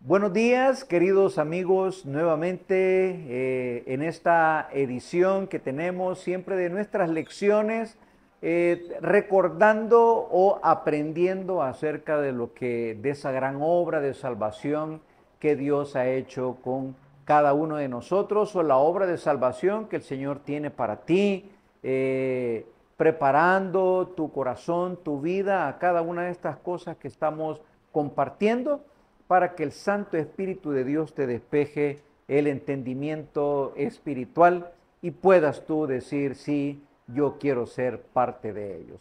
Buenos días, queridos amigos, nuevamente en esta edición que tenemos siempre de nuestras lecciones, recordando o aprendiendo acerca de esa gran obra de salvación que Dios ha hecho con cada uno de nosotros, o la obra de salvación que el Señor tiene para ti, preparando tu corazón, tu vida a cada una de estas cosas que estamos compartiendo, para que el Santo Espíritu de Dios te despeje el entendimiento espiritual y puedas tú decir, sí, yo quiero ser parte de ellos.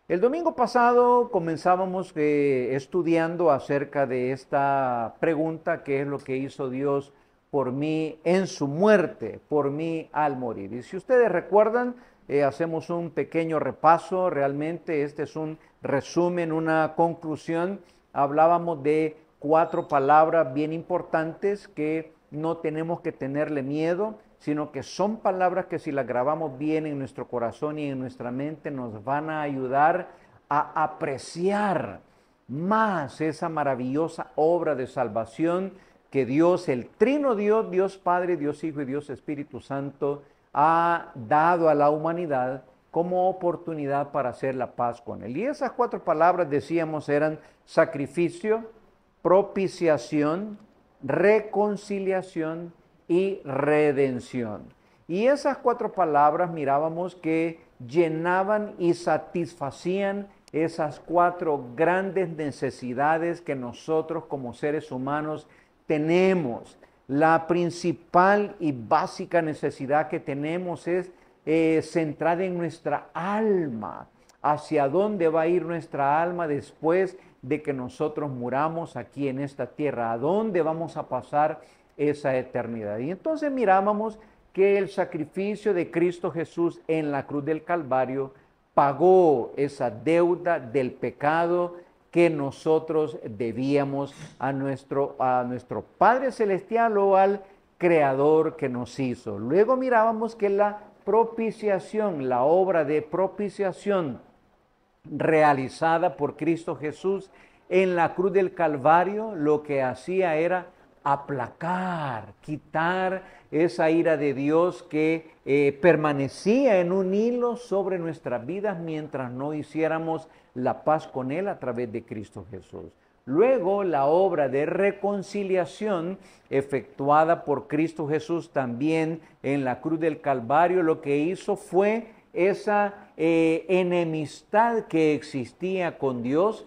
El domingo pasado comenzábamos estudiando acerca de esta pregunta: ¿qué es lo que hizo Dios por mí en su muerte, por mí al morir? Y si ustedes recuerdan, hacemos un pequeño repaso. Realmente este es un resumen, una conclusión. Hablábamos de 4 palabras bien importantes que no tenemos que tenerle miedo, sino que son palabras que, si las grabamos bien en nuestro corazón y en nuestra mente, nos van a ayudar a apreciar más esa maravillosa obra de salvación que Dios, el Trino Dios, Dios Padre, Dios Hijo y Dios Espíritu Santo, ha dado a la humanidad como oportunidad para hacer la paz con Él. Y esas 4 palabras, decíamos, eran sacrificio, propiciación, reconciliación y redención. Y esas 4 palabras mirábamos que llenaban y satisfacían esas 4 grandes necesidades que nosotros como seres humanos tenemos. La principal y básica necesidad que tenemos es centrada en nuestra alma. ¿Hacia dónde va a ir nuestra alma después de que nosotros muramos aquí en esta tierra? ¿A dónde vamos a pasar esa eternidad? Y entonces mirábamos que el sacrificio de Cristo Jesús en la cruz del Calvario pagó esa deuda del pecado que nosotros debíamos a nuestro Padre Celestial, o al Creador que nos hizo. Luego mirábamos que la propiciación, la obra de propiciación realizada por Cristo Jesús en la cruz del Calvario, lo que hacía era aplacar, quitar esa ira de Dios que permanecía en un hilo sobre nuestras vidas mientras no hiciéramos la paz con Él a través de Cristo Jesús. Luego, la obra de reconciliación efectuada por Cristo Jesús también en la cruz del Calvario, lo que hizo fue esa enemistad que existía con Dios,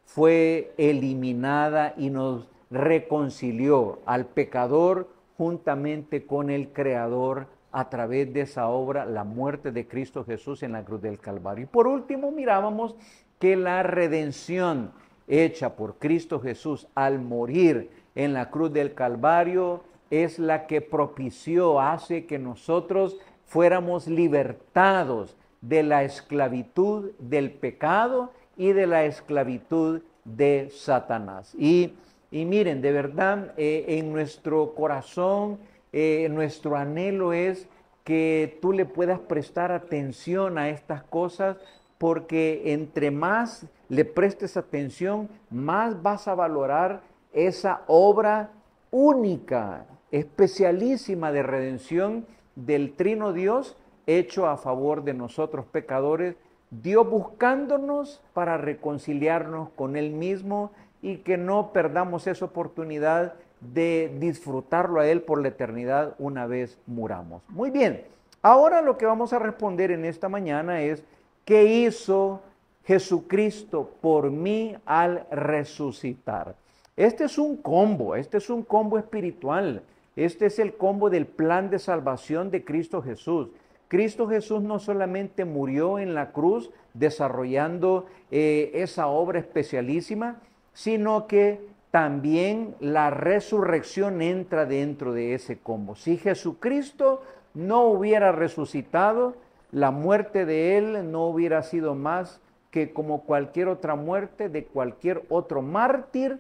fue eliminada y nos reconcilió al pecador juntamente con el Creador a través de esa obra, la muerte de Cristo Jesús en la cruz del Calvario. Y por último, mirábamos que la redención hecha por Cristo Jesús al morir en la cruz del Calvario es la que propició, hace que nosotros fuéramos libertados de la esclavitud del pecado y de la esclavitud de Satanás. Y miren, de verdad, en nuestro corazón, nuestro anhelo es que tú le puedas prestar atención a estas cosas, porque entre más le prestes atención, más vas a valorar esa obra única, especialísima de redención del Trino Dios hecho a favor de nosotros pecadores, Dios buscándonos para reconciliarnos con Él mismo, y que no perdamos esa oportunidad de disfrutarlo a Él por la eternidad una vez muramos. Muy bien, ahora lo que vamos a responder en esta mañana es: ¿qué hizo Jesucristo por mí al resucitar? Este es un combo espiritual. Este es el combo del plan de salvación de Cristo Jesús. Cristo Jesús no solamente murió en la cruz desarrollando esa obra especialísima, sino que también la resurrección entra dentro de ese combo. Si Jesucristo no hubiera resucitado, la muerte de Él no hubiera sido más que como cualquier otra muerte de cualquier otro mártir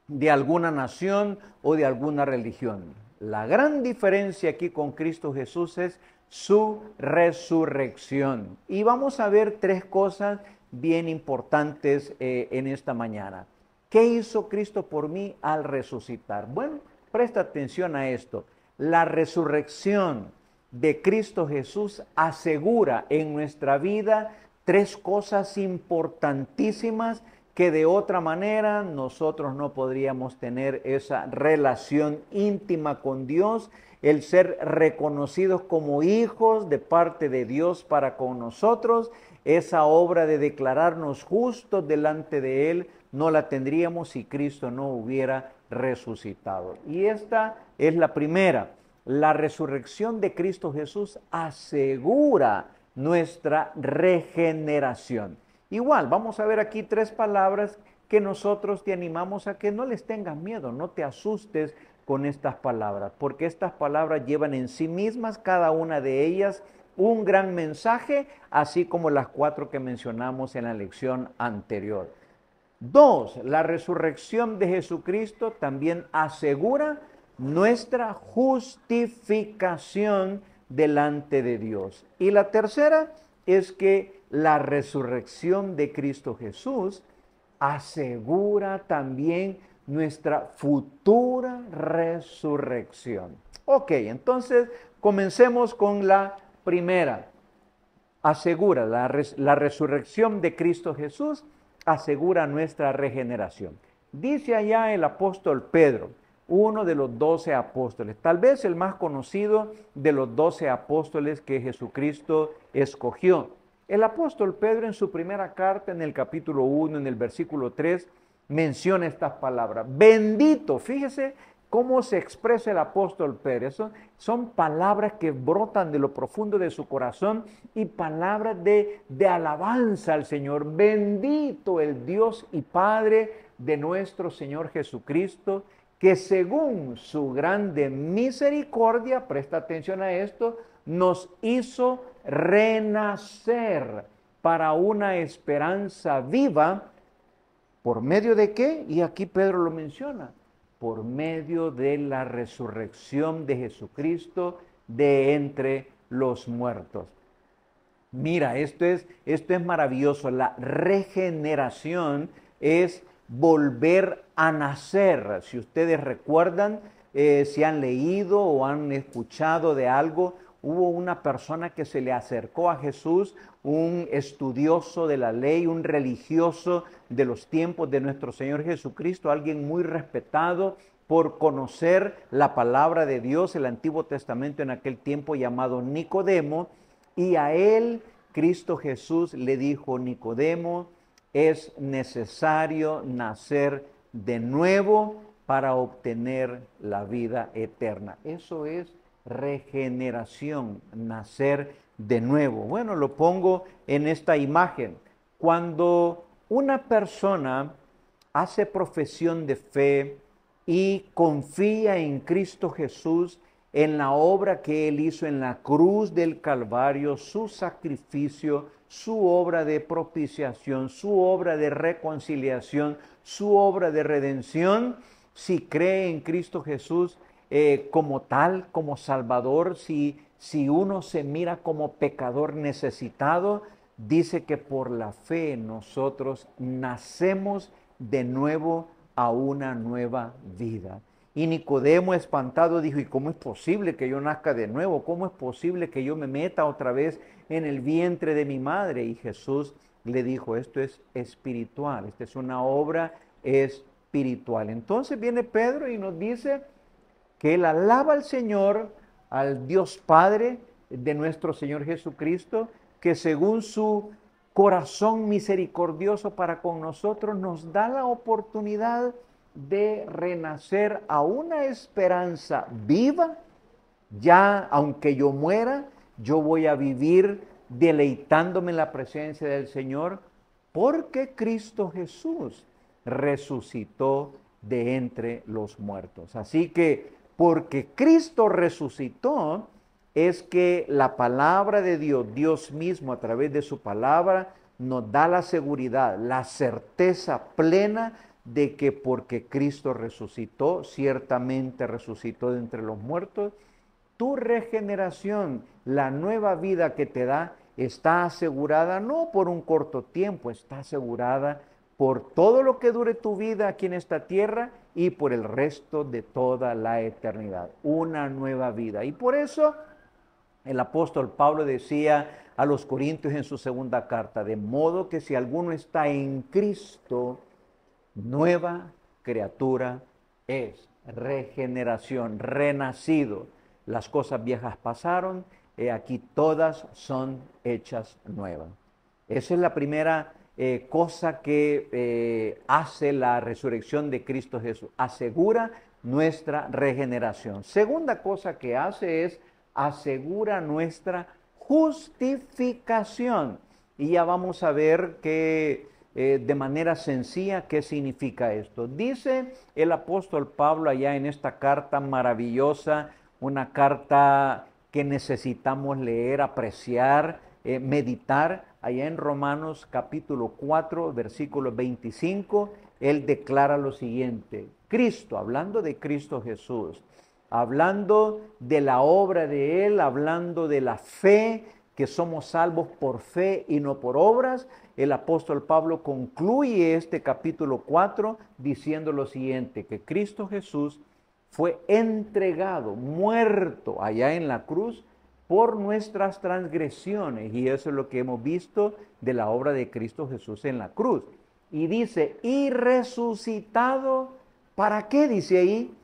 de alguna nación o de alguna religión. La gran diferencia aquí con Cristo Jesús es su resurrección. Y vamos a ver 3 cosas bien importantes en esta mañana. ¿Qué hizo Cristo por mí al resucitar? Bueno, presta atención a esto. La resurrección de Cristo Jesús asegura en nuestra vida tres cosas importantísimas que de otra manera nosotros no podríamos tener esa relación íntima con Dios, el ser reconocidos como hijos de parte de Dios para con nosotros, esa obra de declararnos justos delante de Él, no la tendríamos si Cristo no hubiera resucitado. Y esta es la primera. La resurrección de Cristo Jesús asegura nuestra regeneración. Igual, vamos a ver aquí tres palabras que nosotros te animamos a que no les tengas miedo, no te asustes con estas palabras, porque estas palabras llevan en sí mismas, cada una de ellas, un gran mensaje, así como las cuatro que mencionamos en la lección anterior. Dos, la resurrección de Jesucristo también asegura nuestra justificación delante de Dios. Y la tercera es que la resurrección de Cristo Jesús asegura también nuestra futura resurrección. Ok, entonces comencemos con la primera. Asegura la resurrección de Cristo Jesús, asegura nuestra regeneración. Dice allá el apóstol Pedro, uno de los 12 apóstoles, tal vez el más conocido de los 12 apóstoles que Jesucristo escogió. El apóstol Pedro en su primera carta, en el capítulo 1, en el versículo 3, menciona estas palabras. Bendito, fíjese cómo se expresa el apóstol Pedro. Son palabras que brotan de lo profundo de su corazón y palabras de alabanza al Señor. Bendito el Dios y Padre de nuestro Señor Jesucristo, que según su grande misericordia, presta atención a esto, nos hizo renacer para una esperanza viva. ¿Por medio de qué? Y aquí Pedro lo menciona. Por medio de la resurrección de Jesucristo de entre los muertos. Mira, esto es maravilloso. La regeneración es volver a nacer. Si ustedes recuerdan, si han leído o han escuchado de algo, hubo una persona que se le acercó a Jesús, un estudioso de la ley, un religioso de los tiempos de nuestro Señor Jesucristo, alguien muy respetado por conocer la palabra de Dios, el Antiguo Testamento en aquel tiempo, llamado Nicodemo, y a él Cristo Jesús le dijo: Nicodemo, es necesario nacer de nuevo para obtener la vida eterna. Eso es regeneración, nacer de nuevo. Bueno, lo pongo en esta imagen. Cuando una persona hace profesión de fe y confía en Cristo Jesús, en la obra que Él hizo en la cruz del Calvario, su sacrificio, su obra de propiciación, su obra de reconciliación, su obra de redención, si cree en Cristo Jesús como tal, como Salvador, si uno se mira como pecador necesitado, dice que por la fe nosotros nacemos de nuevo a una nueva vida. Y Nicodemo, espantado, dijo: ¿y cómo es posible que yo nazca de nuevo? ¿Cómo es posible que yo me meta otra vez en el vientre de mi madre? Y Jesús le dijo: esto es espiritual, esta es una obra espiritual. Entonces viene Pedro y nos dice que él alaba al Señor, al Dios Padre de nuestro Señor Jesucristo, que según su corazón misericordioso para con nosotros nos da la oportunidad de renacer a una esperanza viva. Ya aunque yo muera, yo voy a vivir deleitándome en la presencia del Señor, porque Cristo Jesús resucitó de entre los muertos. Así que porque Cristo resucitó, es que la palabra de Dios, Dios mismo a través de su palabra, nos da la seguridad, la certeza plena de que porque Cristo resucitó, ciertamente resucitó de entre los muertos, tu regeneración, la nueva vida que te da, está asegurada no por un corto tiempo, está asegurada por todo lo que dure tu vida aquí en esta tierra y por el resto de toda la eternidad. Una nueva vida. Y por eso el apóstol Pablo decía a los Corintios en su segunda carta, de modo que si alguno está en Cristo, nueva criatura es, regeneración, renacido. Las cosas viejas pasaron, aquí todas son hechas nuevas. Esa es la primera cosa que hace la resurrección de Cristo Jesús. Asegura nuestra regeneración. Segunda cosa que hace es asegura nuestra justificación. Y ya vamos a ver que de manera sencilla qué significa esto. Dice el apóstol Pablo allá en esta carta maravillosa, una carta que necesitamos leer, apreciar, meditar. Allá en Romanos capítulo 4, versículo 25, él declara lo siguiente: Cristo, hablando de Cristo Jesús, hablando de la obra de Él, hablando de la fe, que somos salvos por fe y no por obras, el apóstol Pablo concluye este capítulo 4 diciendo lo siguiente, que Cristo Jesús fue entregado, muerto allá en la cruz por nuestras transgresiones. Y eso es lo que hemos visto de la obra de Cristo Jesús en la cruz. Y dice, y resucitado, ¿para qué? Dice ahí,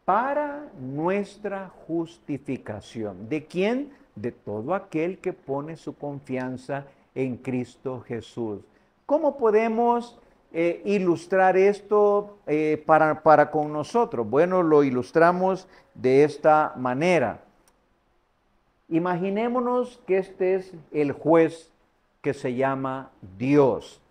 para nuestra justificación. ¿De quién? De todo aquel que pone su confianza en Cristo Jesús. ¿Cómo podemos ilustrar esto para con nosotros? Bueno, lo ilustramos de esta manera. Imaginémonos que este es el juez que se llama Dios.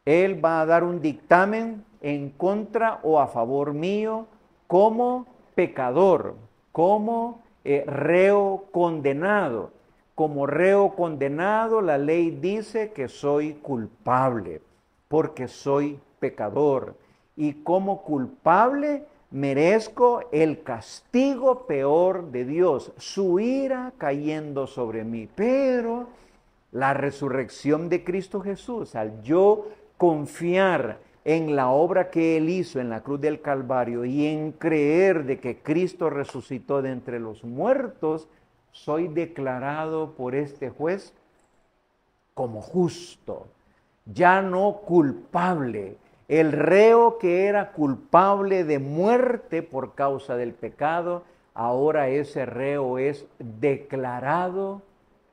Él va a dar un dictamen en contra o a favor mío como pecador, como reo condenado. Como reo condenado, la ley dice que soy culpable, porque soy pecador. Y como culpable merezco el castigo peor de Dios, su ira cayendo sobre mí. Pero la resurrección de Cristo Jesús, al yo confiar en la obra que Él hizo en la cruz del Calvario y en creer de que Cristo resucitó de entre los muertos, soy declarado por este juez como justo, ya no culpable. El reo que era culpable de muerte por causa del pecado, ahora ese reo es declarado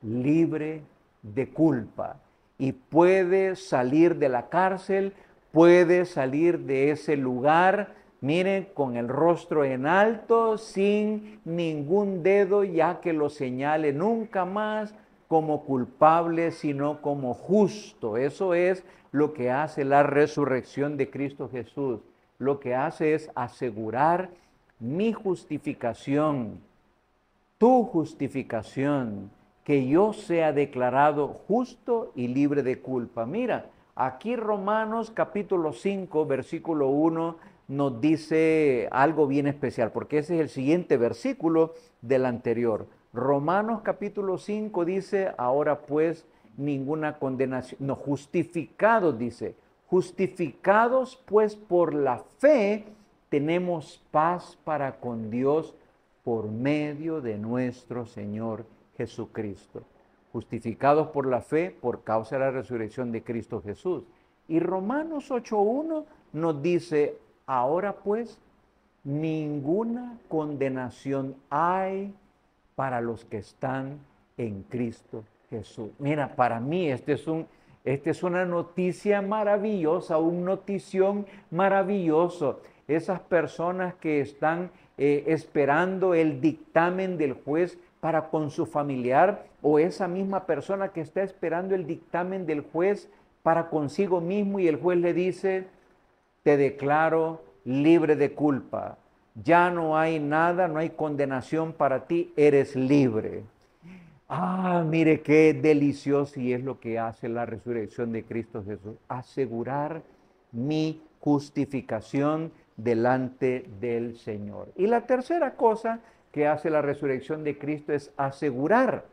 libre de culpa y puede salir de la cárcel, puede salir de ese lugar, miren, con el rostro en alto, sin ningún dedo ya que lo señale nunca más como culpable, sino como justo. Eso es lo que hace la resurrección de Cristo Jesús. Lo que hace es asegurar mi justificación, tu justificación, que yo sea declarado justo y libre de culpa. Mira, aquí Romanos capítulo 5, versículo 1 nos dice algo bien especial, porque ese es el siguiente versículo del anterior. Romanos capítulo 5 dice, ahora pues ninguna condenación, no, justificados dice, justificados pues por la fe tenemos paz para con Dios por medio de nuestro Señor Jesucristo. Justificados por la fe por causa de la resurrección de Cristo Jesús. Y Romanos 8.1 nos dice, ahora pues ninguna condenación hay para los que están en Cristo Jesús. Mira, para mí esta es una noticia maravillosa, un notición maravilloso. Esas personas que están esperando el dictamen del juez para con su familiar, o esa misma persona que está esperando el dictamen del juez para consigo mismo y el juez le dice, te declaro libre de culpa. Ya no hay nada, no hay condenación para ti, eres libre. Ah, mire qué delicioso y es lo que hace la resurrección de Cristo Jesús. Asegurar mi justificación delante del Señor. Y la tercera cosa que hace la resurrección de Cristo es asegurar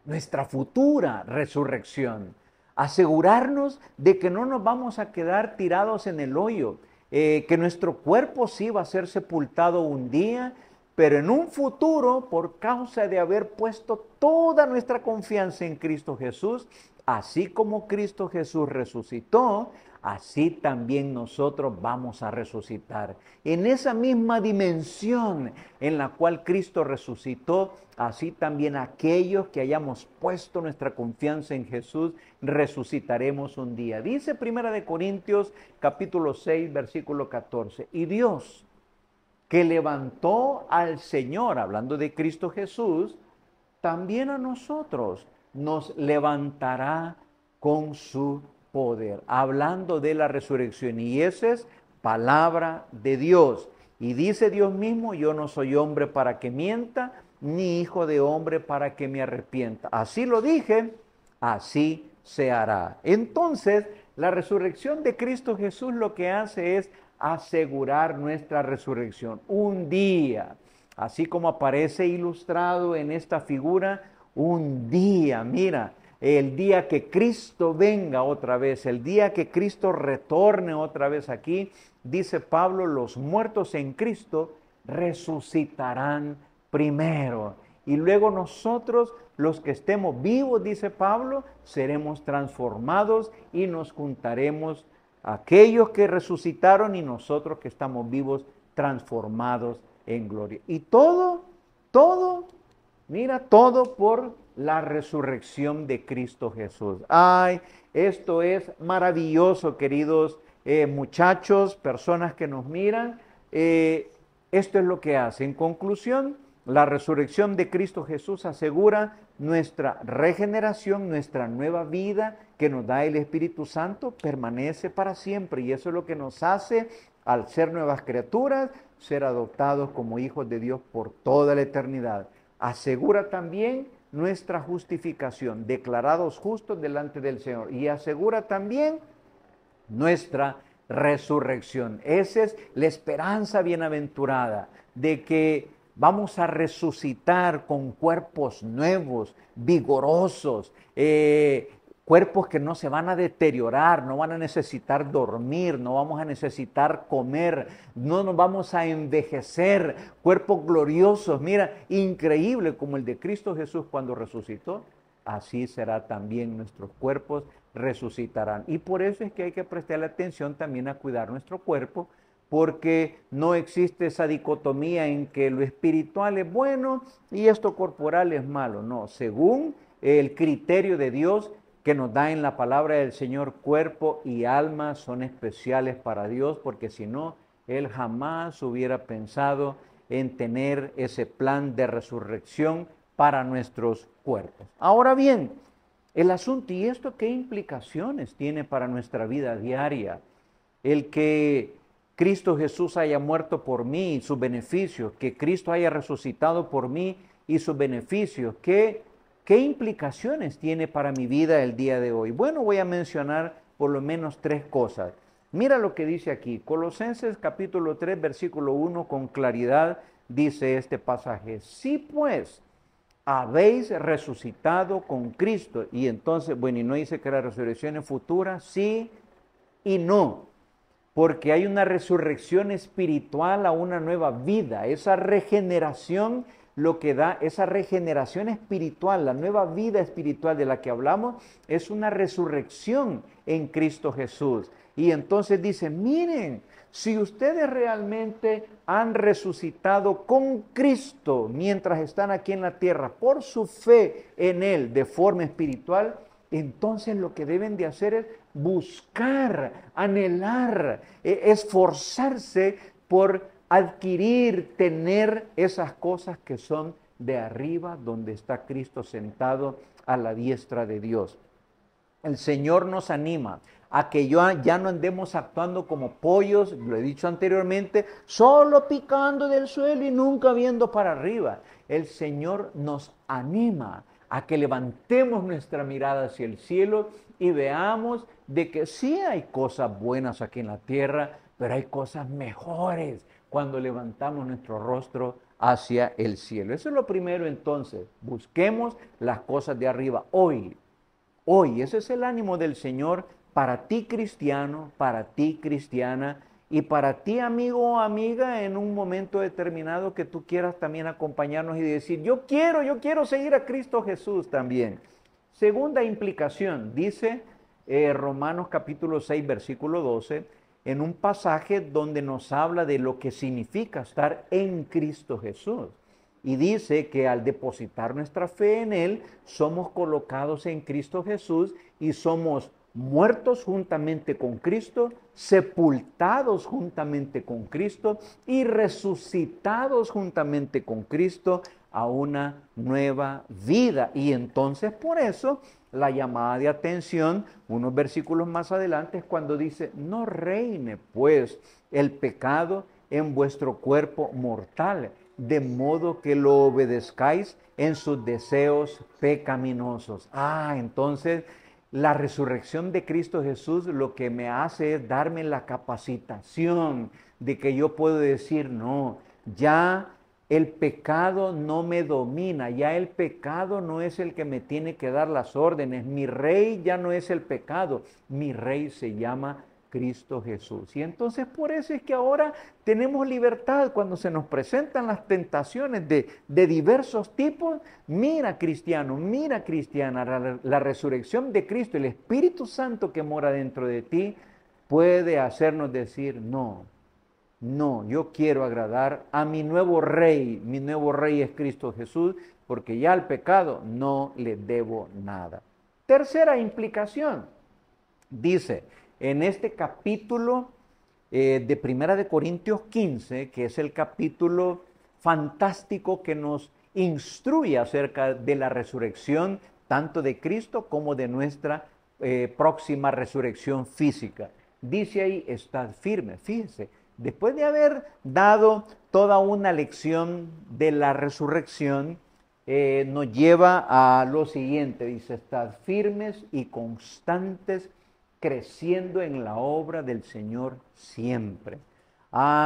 nuestra futura resurrección. asegurarnos de que no nos vamos a quedar tirados en el hoyo, que nuestro cuerpo sí va a ser sepultado un día, pero en un futuro, por causa de haber puesto toda nuestra confianza en Cristo Jesús, así como Cristo Jesús resucitó, así también nosotros vamos a resucitar. En esa misma dimensión en la cual Cristo resucitó, así también aquellos que hayamos puesto nuestra confianza en Jesús, resucitaremos un día. Dice 1 Corintios capítulo 6, versículo 14, y Dios, que levantó al Señor, hablando de Cristo Jesús, también a nosotros nos levantará con su poder, hablando de la resurrección. Y esa es palabra de Dios. Y dice Dios mismo, yo no soy hombre para que mienta, ni hijo de hombre para que me arrepienta. Así lo dije, así se hará. Entonces, la resurrección de Cristo Jesús lo que hace es asegurar nuestra resurrección. Un día, así como aparece ilustrado en esta figura, un día, mira, el día que Cristo venga otra vez, el día que Cristo retorne otra vez aquí, dice Pablo, los muertos en Cristo resucitarán primero. Y luego nosotros, los que estemos vivos, dice Pablo, seremos transformados y nos juntaremos aquellos que resucitaron y nosotros que estamos vivos, transformados en gloria. Y todo, mira, todo por la resurrección de Cristo Jesús. Ay, esto es maravilloso, queridos muchachos, personas que nos miran. Esto es lo que hace. En conclusión, la resurrección de Cristo Jesús asegura nuestra regeneración, nuestra nueva vida que nos da el Espíritu Santo, permanece para siempre. Y eso es lo que nos hace, al ser nuevas criaturas, ser adoptados como hijos de Dios por toda la eternidad. Asegura también nuestra justificación, declarados justos delante del Señor. Y asegura también nuestra resurrección. Esa es la esperanza bienaventurada de que vamos a resucitar con cuerpos nuevos, vigorosos, cuerpos que no se van a deteriorar, no van a necesitar dormir, no vamos a necesitar comer, no nos vamos a envejecer, cuerpos gloriosos. Mira, increíble como el de Cristo Jesús cuando resucitó, así será también nuestros cuerpos resucitarán. Y por eso es que hay que prestarle atención también a cuidar nuestro cuerpo, porque no existe esa dicotomía en que lo espiritual es bueno y esto corporal es malo. No, según el criterio de Dios que nos da en la palabra del Señor, cuerpo y alma son especiales para Dios, porque si no, Él jamás hubiera pensado en tener ese plan de resurrección para nuestros cuerpos. Ahora bien, el asunto, ¿y esto qué implicaciones tiene para nuestra vida diaria? El que Cristo Jesús haya muerto por mí y sus beneficios, que Cristo haya resucitado por mí y sus beneficios, ¿qué implicaciones tiene para mi vida el día de hoy? Bueno, voy a mencionar por lo menos 3 cosas. Mira lo que dice aquí, Colosenses capítulo 3, versículo 1, con claridad dice este pasaje, si pues habéis resucitado con Cristo, y entonces, bueno, y no dice que la resurrección es futura, sí y no, porque hay una resurrección espiritual a una nueva vida. Esa regeneración, lo que da, esa regeneración espiritual, la nueva vida espiritual de la que hablamos, es una resurrección en Cristo Jesús. Y entonces dice, miren, si ustedes realmente han resucitado con Cristo mientras están aquí en la tierra, por su fe en Él de forma espiritual, entonces lo que deben de hacer es buscar, anhelar, esforzarse por adquirir, tener esas cosas que son de arriba, donde está Cristo sentado a la diestra de Dios. El Señor nos anima a que ya no andemos actuando como pollos, lo he dicho anteriormente, solo picando del suelo y nunca viendo para arriba. El Señor nos anima a que levantemos nuestra mirada hacia el cielo y veamos de que sí hay cosas buenas aquí en la tierra, pero hay cosas mejores cuando levantamos nuestro rostro hacia el cielo. Eso es lo primero entonces, busquemos las cosas de arriba. Hoy hoy. Ese es el ánimo del Señor para ti cristiano, para ti cristiana y para ti amigo o amiga en un momento determinado que tú quieras también acompañarnos y decir, yo quiero seguir a Cristo Jesús también. Segunda implicación, dice Romanos capítulo 6, versículo 12, en un pasaje donde nos habla de lo que significa estar en Cristo Jesús. Y dice que al depositar nuestra fe en Él, somos colocados en Cristo Jesús y somos muertos juntamente con Cristo, sepultados juntamente con Cristo y resucitados juntamente con Cristo a una nueva vida. Y entonces por eso la llamada de atención, unos versículos más adelante, es cuando dice, no reine pues el pecado en vuestro cuerpo mortal, de modo que lo obedezcáis en sus deseos pecaminosos. Entonces la resurrección de Cristo Jesús lo que me hace es darme la capacitación de que yo puedo decir, no, ya el pecado no me domina, ya el pecado no es el que me tiene que dar las órdenes, mi rey ya no es el pecado, mi rey se llama Cristo Jesús. Y entonces por eso es que ahora tenemos libertad cuando se nos presentan las tentaciones de diversos tipos. Mira cristiano, mira cristiana, la resurrección de Cristo, el Espíritu Santo que mora dentro de ti puede hacernos decir no, yo quiero agradar a mi nuevo rey es Cristo Jesús, porque ya al pecado no le debo nada. Tercera implicación, dice, en este capítulo de Primera de Corintios 15, que es el capítulo fantástico que nos instruye acerca de la resurrección, tanto de Cristo como de nuestra próxima resurrección física. Dice ahí, estad firme, fíjense, después de haber dado toda una lección de la resurrección, nos lleva a lo siguiente, dice, estad firmes y constantes, creciendo en la obra del Señor siempre.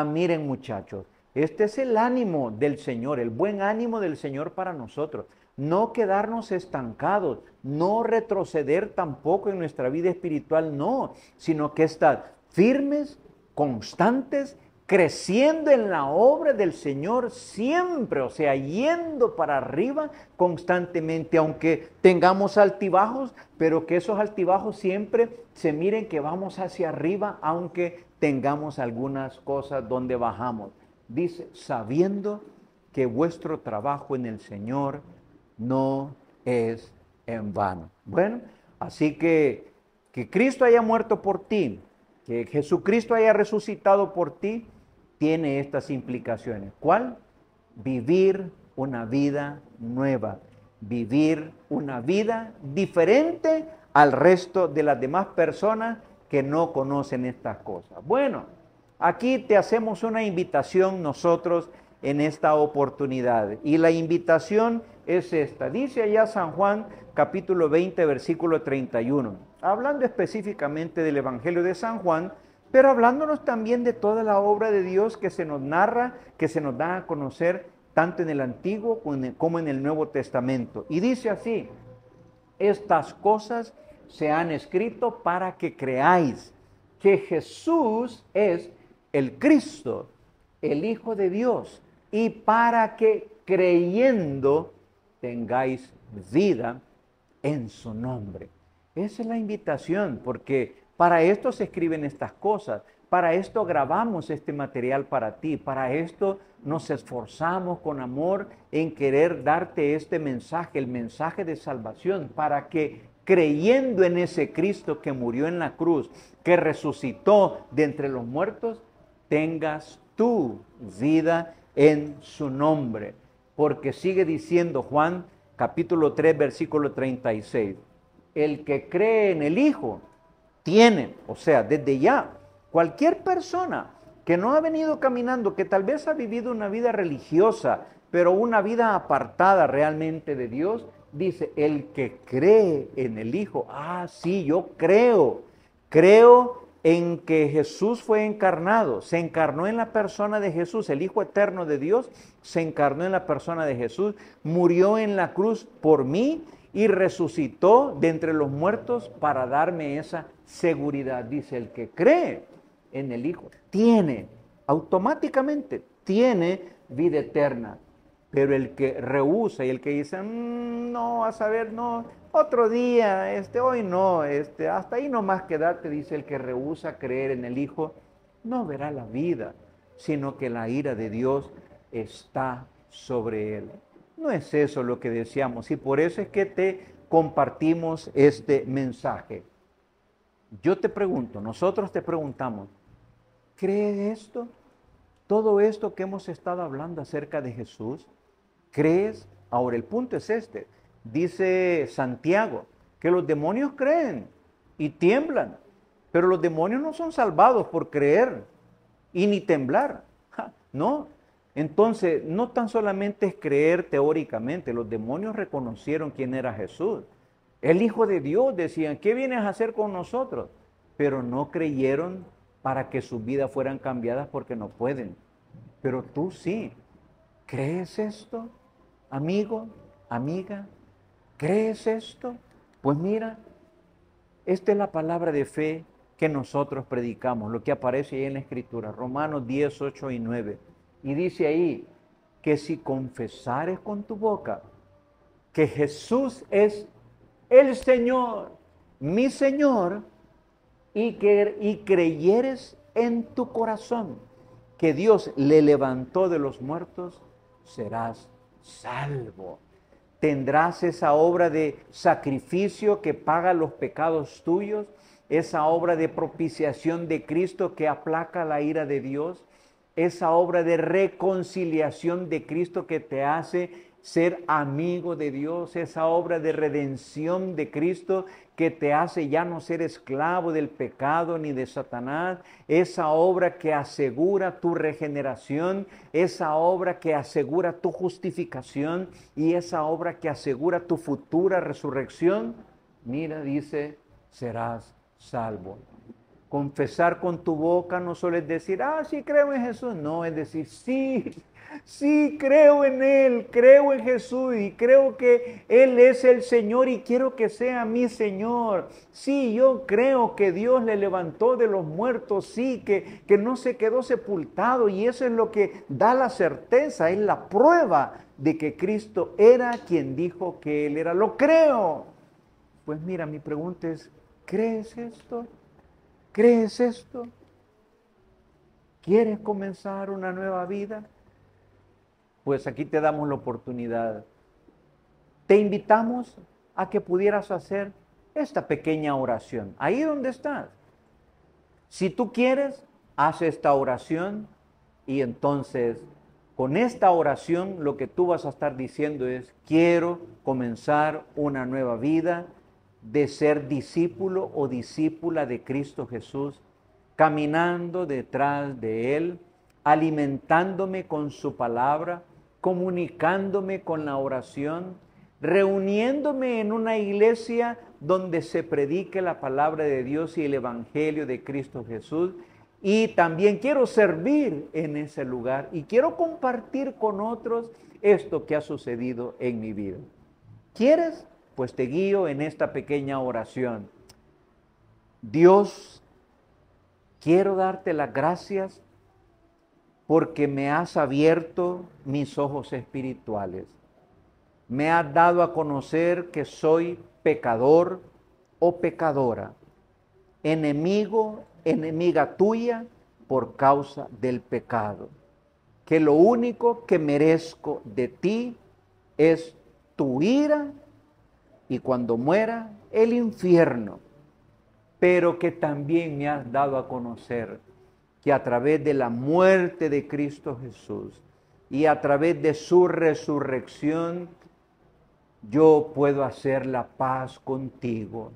Miren muchachos, este es el ánimo del Señor, el buen ánimo del Señor para nosotros. No quedarnos estancados, no retroceder tampoco en nuestra vida espiritual, no, sino que estar firmes, constantes, creciendo en la obra del Señor siempre, o sea, yendo para arriba constantemente, aunque tengamos altibajos, pero que esos altibajos siempre se miren que vamos hacia arriba, aunque tengamos algunas cosas donde bajamos. Dice, sabiendo que vuestro trabajo en el Señor no es en vano. Bueno, así que Cristo haya muerto por ti, que Jesucristo haya resucitado por ti, tiene estas implicaciones. ¿Cuál? Vivir una vida nueva, vivir una vida diferente al resto de las demás personas que no conocen estas cosas. Bueno, aquí te hacemos una invitación nosotros en esta oportunidad. Y la invitación es esta. Dice allá San Juan capítulo 20, versículo 31. Hablando específicamente del Evangelio de San Juan, pero hablándonos también de toda la obra de Dios que se nos narra, que se nos da a conocer tanto en el Antiguo como en el Nuevo Testamento. Y dice así, estas cosas se han escrito para que creáis que Jesús es el Cristo, el Hijo de Dios, y para que creyendo tengáis vida en su nombre. Esa es la invitación, porque para esto se escriben estas cosas, para esto grabamos este material para ti, para esto nos esforzamos con amor en querer darte este mensaje, el mensaje de salvación, para que creyendo en ese Cristo que murió en la cruz, que resucitó de entre los muertos, tengas tu vida en su nombre. Porque sigue diciendo Juan capítulo 3 versículo 36, el que cree en el Hijo tiene, o sea, desde ya, cualquier persona que no ha venido caminando, que tal vez ha vivido una vida religiosa, pero una vida apartada realmente de Dios, dice, el que cree en el Hijo, sí, yo creo en que Jesús fue encarnado, se encarnó en la persona de Jesús, el Hijo eterno de Dios, se encarnó en la persona de Jesús, murió en la cruz por mí, y resucitó de entre los muertos para darme esa seguridad. Dice, el que cree en el Hijo tiene, automáticamente, tiene vida eterna. Pero el que rehúsa y el que dice, no, a saber, no, otro día, hoy no, hasta ahí nomás quedarte, dice el que rehúsa creer en el Hijo, no verá la vida, sino que la ira de Dios está sobre él. No es eso lo que deseamos y por eso es que te compartimos este mensaje. Yo te pregunto, nosotros te preguntamos, ¿crees esto? Todo esto que hemos estado hablando acerca de Jesús, ¿crees? Ahora el punto es este. Dice Santiago que los demonios creen y tiemblan, pero los demonios no son salvados por creer y ni temblar. No. Entonces, no tan solamente es creer teóricamente, los demonios reconocieron quién era Jesús. El Hijo de Dios, decían, ¿qué vienes a hacer con nosotros? Pero no creyeron para que sus vidas fueran cambiadas porque no pueden. Pero tú sí. ¿Crees esto, amigo, amiga? ¿Crees esto? Pues mira, esta es la palabra de fe que nosotros predicamos, lo que aparece ahí en la Escritura, Romanos 10, 8 y 9. Y dice ahí que si confesares con tu boca que Jesús es el Señor, mi Señor, y creyeres en tu corazón que Dios le levantó de los muertos, serás salvo. Tendrás esa obra de sacrificio que paga los pecados tuyos, esa obra de propiciación de Cristo que aplaca la ira de Dios, esa obra de reconciliación de Cristo que te hace ser amigo de Dios, esa obra de redención de Cristo que te hace ya no ser esclavo del pecado ni de Satanás, esa obra que asegura tu regeneración, esa obra que asegura tu justificación y esa obra que asegura tu futura resurrección. Mira, dice, serás salvo. Confesar con tu boca no solo es decir, sí creo en Jesús, no, es decir, sí creo en Él, creo en Jesús y creo que Él es el Señor y quiero que sea mi Señor. Sí, yo creo que Dios le levantó de los muertos, sí, que no se quedó sepultado y eso es lo que da la certeza, es la prueba de que Cristo era quien dijo que Él era. Lo creo. Pues mira, mi pregunta es, ¿crees esto? ¿Crees esto? ¿Quieres comenzar una nueva vida? Pues aquí te damos la oportunidad. Te invitamos a que pudieras hacer esta pequeña oración, ahí donde estás. Si tú quieres, haz esta oración y entonces con esta oración lo que tú vas a estar diciendo es, quiero comenzar una nueva vida de ser discípulo o discípula de Cristo Jesús, caminando detrás de Él, alimentándome con su palabra, comunicándome con la oración, reuniéndome en una iglesia donde se predique la palabra de Dios y el Evangelio de Cristo Jesús. Y también quiero servir en ese lugar y quiero compartir con otros esto que ha sucedido en mi vida. ¿Quieres? Pues te guío en esta pequeña oración. Dios, quiero darte las gracias porque me has abierto mis ojos espirituales. Me has dado a conocer que soy pecador o pecadora, enemigo, enemiga tuya por causa del pecado. Que lo único que merezco de ti es tu ira y cuando muera el infierno, pero que también me has dado a conocer que a través de la muerte de Cristo Jesús y a través de su resurrección, yo puedo hacer la paz contigo,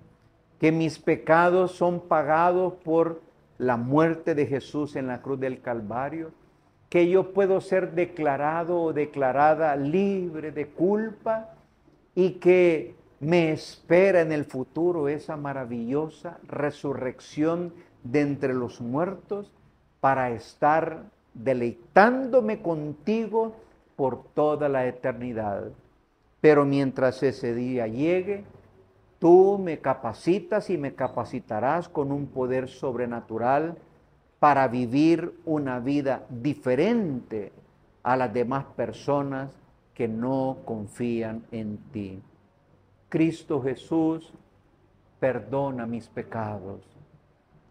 que mis pecados son pagados por la muerte de Jesús en la cruz del Calvario, que yo puedo ser declarado o declarada libre de culpa y que me espera en el futuro esa maravillosa resurrección de entre los muertos para estar deleitándome contigo por toda la eternidad. pero mientras ese día llegue, tú me capacitas y me capacitarás con un poder sobrenatural para vivir una vida diferente a las demás personas que no confían en ti. Cristo Jesús, perdona mis pecados.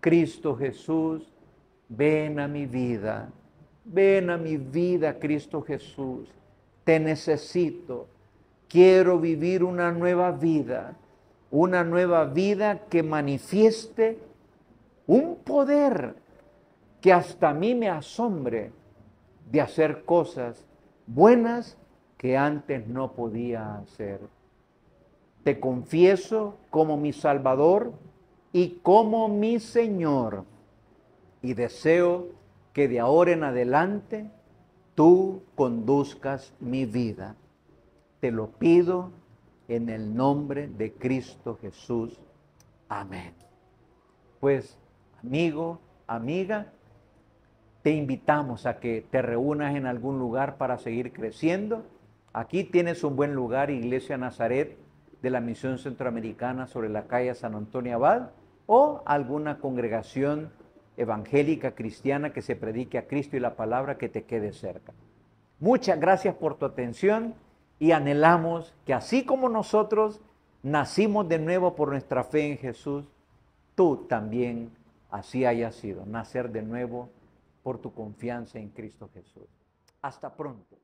Cristo Jesús, ven a mi vida. Ven a mi vida, Cristo Jesús. Te necesito. Quiero vivir una nueva vida que manifieste un poder que hasta a mí me asombre de hacer cosas buenas que antes no podía hacer. Te confieso como mi Salvador y como mi Señor, y deseo que de ahora en adelante tú conduzcas mi vida. Te lo pido en el nombre de Cristo Jesús. Amén. Pues, amigo, amiga, te invitamos a que te reúnas en algún lugar para seguir creciendo. Aquí tienes un buen lugar, Iglesia Nazaret de la Misión Centroamericana sobre la calle San Antonio Abad, o alguna congregación evangélica cristiana que se predique a Cristo y la palabra que te quede cerca. Muchas gracias por tu atención y anhelamos que así como nosotros nacimos de nuevo por nuestra fe en Jesús, tú también así hayas sido, nacer de nuevo por tu confianza en Cristo Jesús. Hasta pronto.